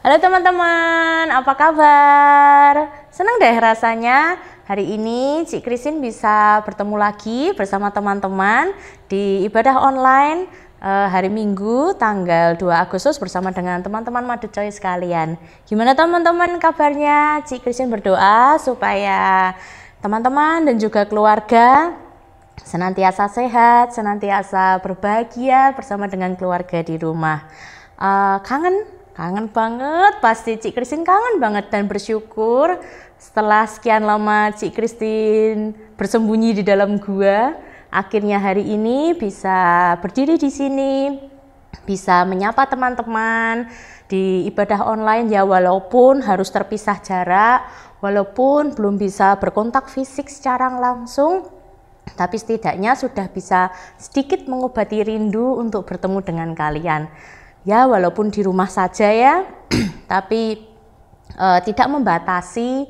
Halo teman-teman, apa kabar? Senang deh rasanya hari ini Cik Christine bisa bertemu lagi bersama teman-teman di ibadah online hari Minggu tanggal 2 Agustus bersama dengan teman-teman Maducoy sekalian. Gimana teman-teman kabarnya? Cik Christine berdoa supaya teman-teman dan juga keluarga senantiasa sehat, senantiasa berbahagia bersama dengan keluarga di rumah. Kangen banget, pasti Cik Christine kangen banget dan bersyukur setelah sekian lama Cik Christine bersembunyi di dalam gua, akhirnya hari ini bisa berdiri di sini, bisa menyapa teman-teman di ibadah online ya, walaupun harus terpisah jarak, walaupun belum bisa berkontak fisik secara langsung, tapi setidaknya sudah bisa sedikit mengobati rindu untuk bertemu dengan kalian. Ya, walaupun di rumah saja ya, tapi tidak membatasi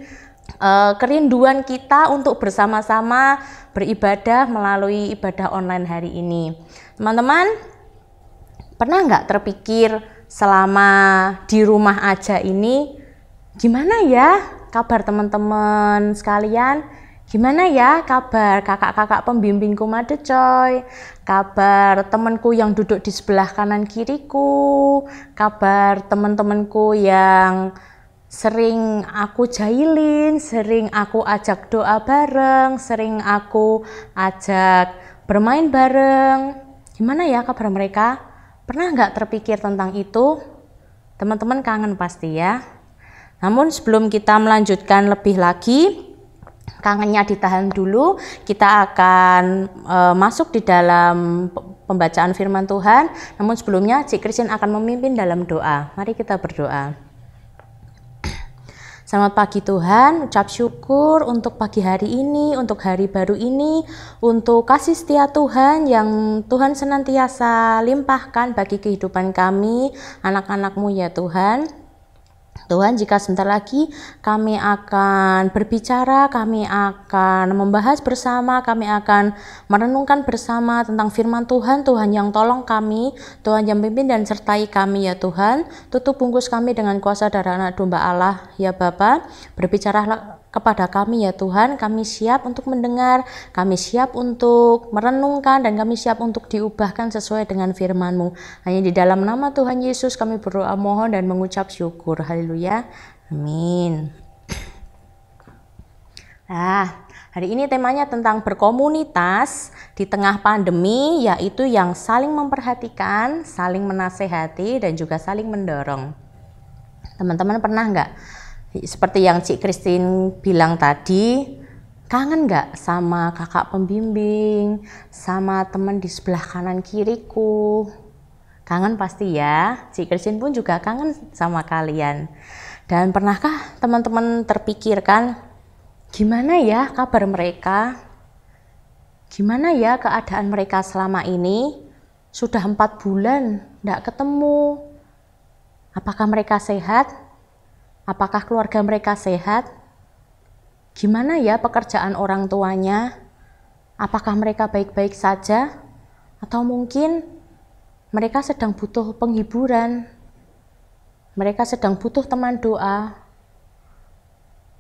kerinduan kita untuk bersama-sama beribadah melalui ibadah online hari ini. Teman-teman, pernah nggak terpikir selama di rumah aja ini, gimana ya kabar teman-teman sekalian? Gimana ya kabar kakak-kakak pembimbingku Maducoy, kabar temanku yang duduk di sebelah kanan kiriku, kabar teman-temanku yang sering aku jahilin, sering aku ajak doa bareng, sering aku ajak bermain bareng. Gimana ya kabar mereka? Pernah nggak terpikir tentang itu? Teman-teman kangen pasti ya. Namun sebelum kita melanjutkan lebih lagi, kangennya ditahan dulu, kita akan masuk di dalam pembacaan firman Tuhan. Namun sebelumnya Cik Christine akan memimpin dalam doa. Mari kita berdoa. Selamat pagi Tuhan, ucap syukur untuk pagi hari ini, untuk hari baru ini, untuk kasih setia Tuhan yang Tuhan senantiasa limpahkan bagi kehidupan kami, anak-anak-Mu ya Tuhan. Tuhan, jika sebentar lagi kami akan berbicara, kami akan membahas bersama, kami akan merenungkan bersama tentang firman Tuhan, Tuhan yang tolong kami, Tuhan yang pimpin dan sertai kami ya Tuhan. Tutup bungkus kami dengan kuasa darah anak domba Allah ya Bapa. Berbicaralah kepada kami ya Tuhan, kami siap untuk mendengar, kami siap untuk merenungkan, dan kami siap untuk diubahkan sesuai dengan firman-Mu. Hanya di dalam nama Tuhan Yesus kami berdoa, mohon dan mengucap syukur. Haleluya. Amin. Nah, hari ini temanya tentang berkomunitas di tengah pandemi, yaitu yang saling memperhatikan, saling menasehati, dan juga saling mendorong. Teman-teman pernah nggak? Seperti yang Cik Christine bilang tadi, kangen nggak sama kakak pembimbing, sama teman di sebelah kanan kiriku? Kangen pasti ya, Cik Christine pun juga kangen sama kalian. Dan pernahkah teman-teman terpikirkan, gimana ya kabar mereka? Gimana ya keadaan mereka selama ini? Sudah 4 bulan nggak ketemu. Apakah mereka sehat? Apakah keluarga mereka sehat? Gimana ya pekerjaan orang tuanya? Apakah mereka baik-baik saja? Atau mungkin mereka sedang butuh penghiburan? Mereka sedang butuh teman doa?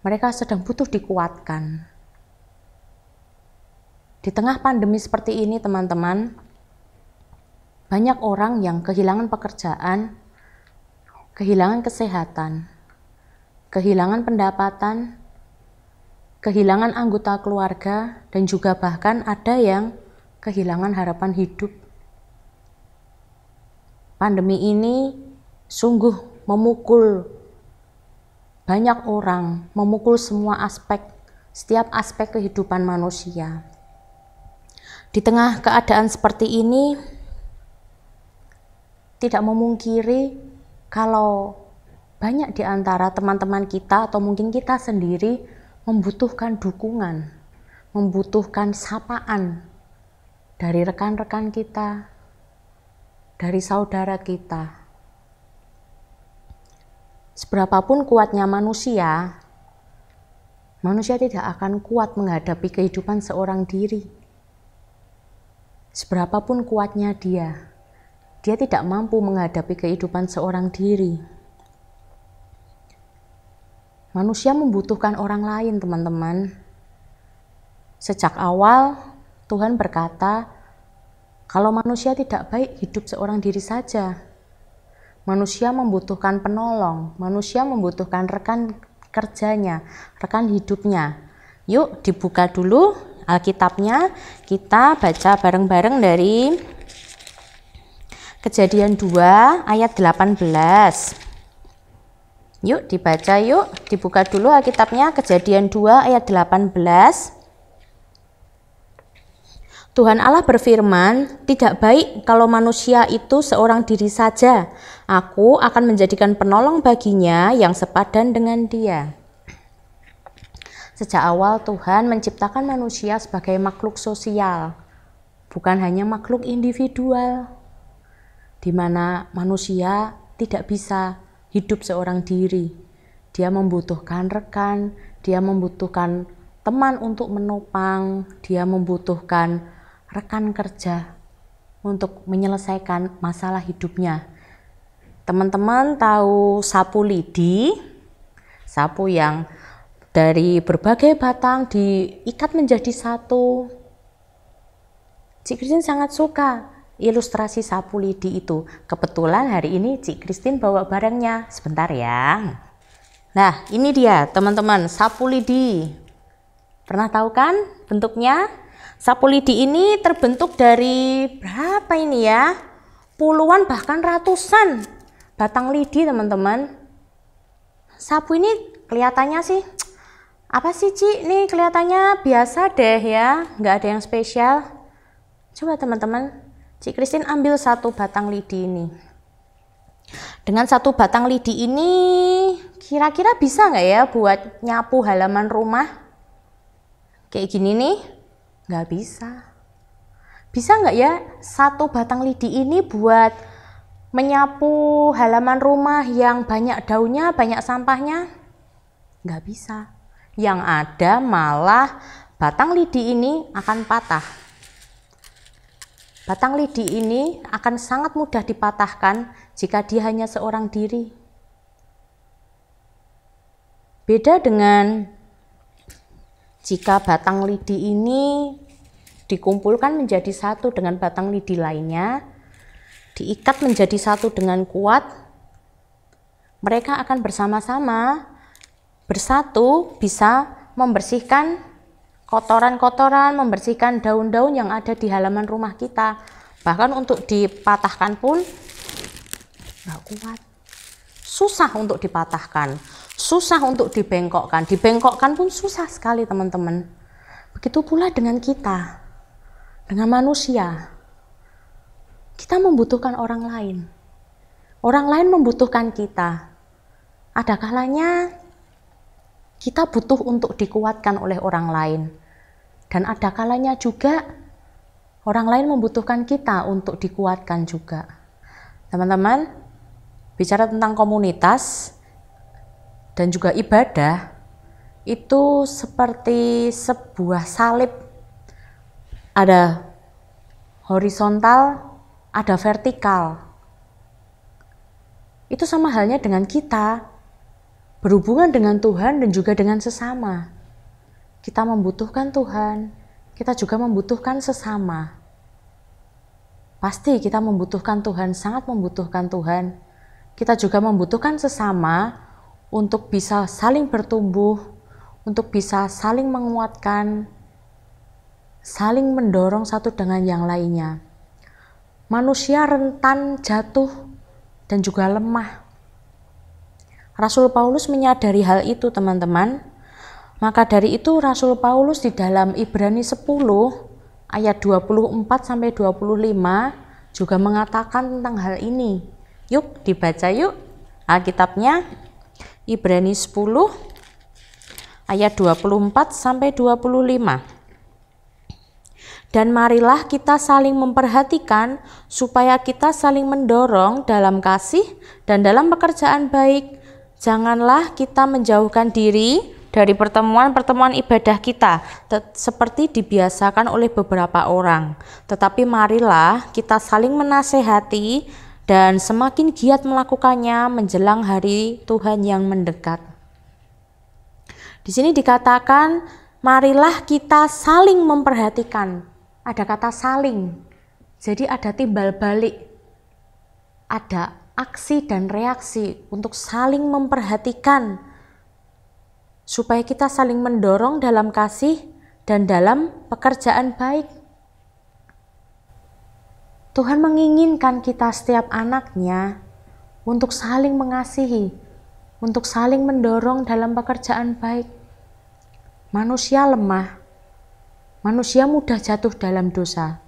Mereka sedang butuh dikuatkan. Di tengah pandemi seperti ini teman-teman, banyak orang yang kehilangan pekerjaan, kehilangan kesehatan, kehilangan pendapatan, kehilangan anggota keluarga, dan juga bahkan ada yang kehilangan harapan hidup. Pandemi ini sungguh memukul banyak orang, memukul semua aspek, setiap aspek kehidupan manusia. Di tengah keadaan seperti ini, tidak memungkiri kalau banyak di antara teman-teman kita atau mungkin kita sendiri membutuhkan dukungan, membutuhkan sapaan dari rekan-rekan kita, dari saudara kita. Seberapapun kuatnya manusia, manusia tidak akan kuat menghadapi kehidupan seorang diri. Seberapapun kuatnya dia tidak mampu menghadapi kehidupan seorang diri. Manusia membutuhkan orang lain, teman-teman. Sejak awal Tuhan berkata, kalau manusia tidak baik, hidup seorang diri saja. Manusia membutuhkan penolong, manusia membutuhkan rekan kerjanya, rekan hidupnya. Yuk dibuka dulu Alkitabnya, kita baca bareng-bareng dari Kejadian 2 ayat 18. Yuk dibaca yuk, dibuka dulu Alkitabnya, Kejadian 2 ayat 18. Tuhan Allah berfirman, tidak baik kalau manusia itu seorang diri saja. Aku akan menjadikan penolong baginya yang sepadan dengan dia. Sejak awal Tuhan menciptakan manusia sebagai makhluk sosial, bukan hanya makhluk individual, di mana manusia tidak bisa hidup seorang diri. Dia membutuhkan rekan, dia membutuhkan teman untuk menopang, dia membutuhkan rekan kerja untuk menyelesaikan masalah hidupnya. Teman-teman tahu sapu lidi? Sapu yang dari berbagai batang diikat menjadi satu. Cik Christine sangat suka ilustrasi sapu lidi itu. Kebetulan hari ini Cik Christine bawa barangnya. Sebentar ya. Nah, ini dia teman-teman, sapu lidi. Pernah tahu kan bentuknya? Sapu lidi ini terbentuk dari berapa ini ya? Puluhan bahkan ratusan batang lidi, teman-teman. Sapu ini kelihatannya sih, apa sih Cik? Nih kelihatannya biasa deh ya, nggak ada yang spesial. Coba teman-teman, Cik Christine ambil satu batang lidi ini. Dengan satu batang lidi ini kira-kira bisa nggak ya buat nyapu halaman rumah? Kayak gini nih? Nggak bisa. Bisa nggak ya satu batang lidi ini buat menyapu halaman rumah yang banyak daunnya, banyak sampahnya? Nggak bisa. Yang ada malah batang lidi ini akan patah. Batang lidi ini akan sangat mudah dipatahkan jika dia hanya seorang diri. Beda dengan jika batang lidi ini dikumpulkan menjadi satu dengan batang lidi lainnya, diikat menjadi satu dengan kuat, mereka akan bersama-sama bersatu bisa membersihkan kotoran-kotoran, membersihkan daun-daun yang ada di halaman rumah kita. Bahkan untuk dipatahkan pun nggak kuat. Susah untuk dipatahkan, susah untuk dibengkokkan. Dibengkokkan pun susah sekali, teman-teman. Begitu pula dengan kita, dengan manusia. Kita membutuhkan orang lain. Orang lain membutuhkan kita. Ada kalanya kita butuh untuk dikuatkan oleh orang lain. Dan ada kalanya juga orang lain membutuhkan kita untuk dikuatkan juga. Teman-teman, bicara tentang komunitas dan juga ibadah, itu seperti sebuah salib. Ada horizontal, ada vertikal. Itu sama halnya dengan kita. Berhubungan dengan Tuhan dan juga dengan sesama. Kita membutuhkan Tuhan, kita juga membutuhkan sesama. Pasti kita membutuhkan Tuhan, sangat membutuhkan Tuhan. Kita juga membutuhkan sesama untuk bisa saling bertumbuh, untuk bisa saling menguatkan, saling mendorong satu dengan yang lainnya. Manusia rentan jatuh dan juga lemah. Rasul Paulus menyadari hal itu, teman-teman. Maka dari itu Rasul Paulus di dalam Ibrani 10 ayat 24 sampai 25 juga mengatakan tentang hal ini. Yuk dibaca yuk Alkitabnya. Ibrani 10 ayat 24 sampai 25. Dan marilah kita saling memperhatikan supaya kita saling mendorong dalam kasih dan dalam pekerjaan baik. Janganlah kita menjauhkan diri dari pertemuan-pertemuan ibadah kita seperti dibiasakan oleh beberapa orang. Tetapi marilah kita saling menasehati dan semakin giat melakukannya menjelang hari Tuhan yang mendekat. Di sini dikatakan, marilah kita saling memperhatikan. Ada kata saling. Jadi ada timbal balik. Ada aksi dan reaksi untuk saling memperhatikan. Supaya kita saling mendorong dalam kasih dan dalam pekerjaan baik. Tuhan menginginkan kita setiap anaknya untuk saling mengasihi, untuk saling mendorong dalam pekerjaan baik. Manusia lemah, manusia mudah jatuh dalam dosa.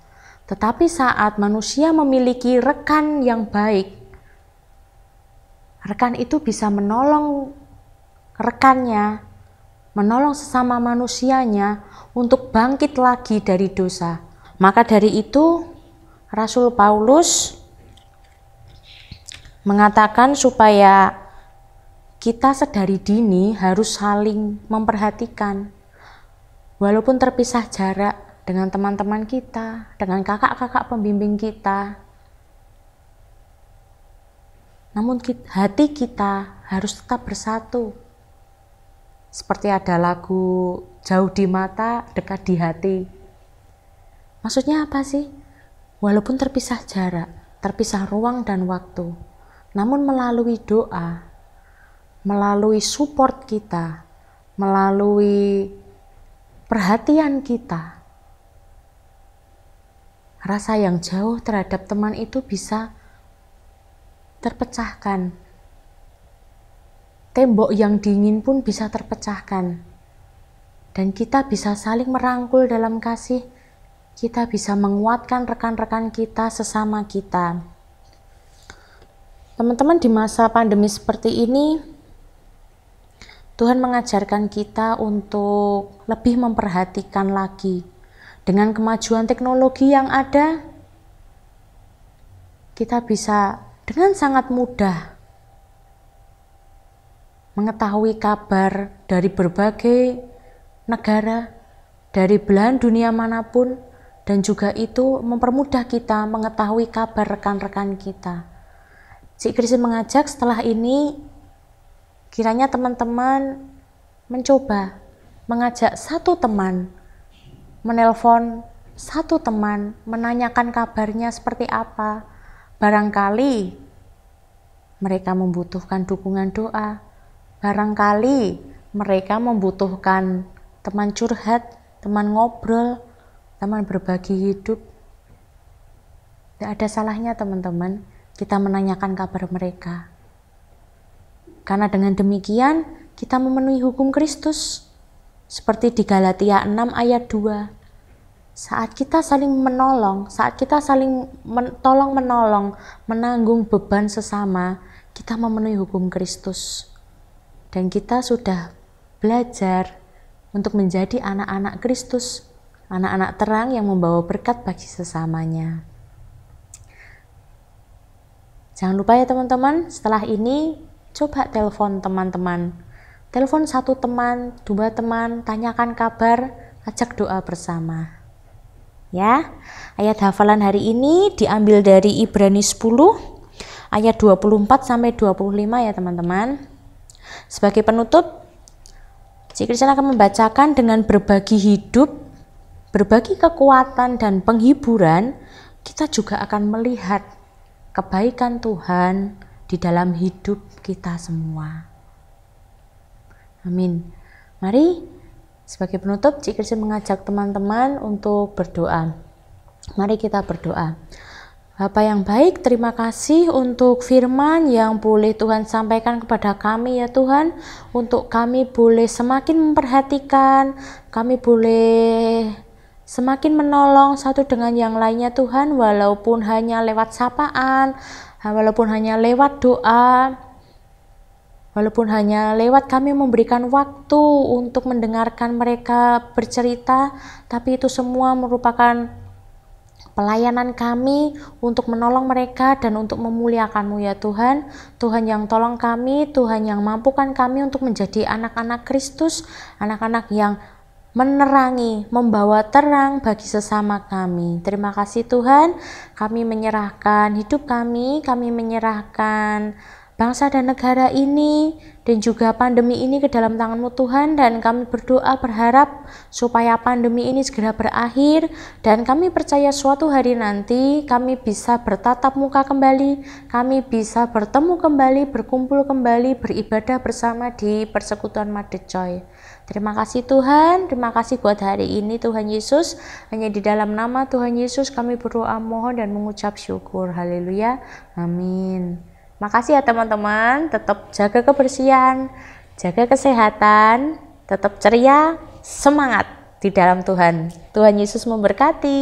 Tetapi saat manusia memiliki rekan yang baik, rekan itu bisa menolong rekannya, menolong sesama manusianya untuk bangkit lagi dari dosa. Maka dari itu, Rasul Paulus mengatakan supaya kita sedari dini harus saling memperhatikan. Walaupun terpisah jarak dengan teman-teman kita, dengan kakak-kakak pembimbing kita, namun hati kita harus tetap bersatu. Seperti ada lagu jauh di mata, dekat di hati. Maksudnya apa sih? Walaupun terpisah jarak, terpisah ruang dan waktu, namun melalui doa, melalui support kita, melalui perhatian kita, rasa yang jauh terhadap teman itu bisa terpecahkan. Tembok yang dingin pun bisa terpecahkan. Dan kita bisa saling merangkul dalam kasih. Kita bisa menguatkan rekan-rekan kita, sesama kita. Teman-teman, di masa pandemi seperti ini, Tuhan mengajarkan kita untuk lebih memperhatikan lagi. Dengan kemajuan teknologi yang ada, kita bisa dengan sangat mudah mengetahui kabar dari berbagai negara, dari belahan dunia manapun, dan juga itu mempermudah kita mengetahui kabar rekan-rekan kita. Cik Christine mengajak setelah ini, kiranya teman-teman mencoba mengajak satu teman, menelpon satu teman, menanyakan kabarnya seperti apa. Barangkali mereka membutuhkan dukungan doa. Barangkali mereka membutuhkan teman curhat, teman ngobrol, teman berbagi hidup. Tidak ada salahnya teman-teman, kita menanyakan kabar mereka. Karena dengan demikian, kita memenuhi hukum Kristus. Seperti di Galatia 6 ayat 2. Saat kita saling menolong, saat kita saling tolong-menolong, menanggung beban sesama, kita memenuhi hukum Kristus. Dan kita sudah belajar untuk menjadi anak-anak Kristus, anak-anak terang yang membawa berkat bagi sesamanya. Jangan lupa ya teman-teman, setelah ini coba telepon teman-teman. Telepon satu teman, dua teman, tanyakan kabar, ajak doa bersama. Ya, ayat hafalan hari ini diambil dari Ibrani 10 ayat 24 sampai 25 ya teman-teman. Sebagai penutup, Cik Christine akan membacakan dengan berbagi hidup, berbagi kekuatan dan penghiburan, kita juga akan melihat kebaikan Tuhan di dalam hidup kita semua. Amin. Mari sebagai penutup, Cik Christine mengajak teman-teman untuk berdoa. Mari kita berdoa. Bapa yang baik, terima kasih untuk firman yang boleh Tuhan sampaikan kepada kami ya Tuhan. Untuk kami boleh semakin memperhatikan, kami boleh semakin menolong satu dengan yang lainnya Tuhan. Walaupun hanya lewat sapaan, walaupun hanya lewat doa, walaupun hanya lewat kami memberikan waktu untuk mendengarkan mereka bercerita, tapi itu semua merupakan pelayanan kami untuk menolong mereka dan untuk memuliakan-Mu ya Tuhan. Tuhan yang tolong kami, Tuhan yang mampukan kami untuk menjadi anak-anak Kristus, anak-anak yang menerangi, membawa terang bagi sesama kami. Terima kasih Tuhan, kami menyerahkan hidup kami menyerahkan bangsa dan negara ini dan juga pandemi ini ke dalam tangan-Mu Tuhan, dan kami berdoa berharap supaya pandemi ini segera berakhir, dan kami percaya suatu hari nanti kami bisa bertatap muka kembali, kami bisa bertemu kembali, berkumpul kembali, beribadah bersama di persekutuan Mother Joy. Terima kasih Tuhan, terima kasih buat hari ini Tuhan Yesus. Hanya di dalam nama Tuhan Yesus kami berdoa, mohon dan mengucap syukur. Haleluya, amin. Makasih ya teman-teman, tetap jaga kebersihan, jaga kesehatan, tetap ceria, semangat di dalam Tuhan. Tuhan Yesus memberkati.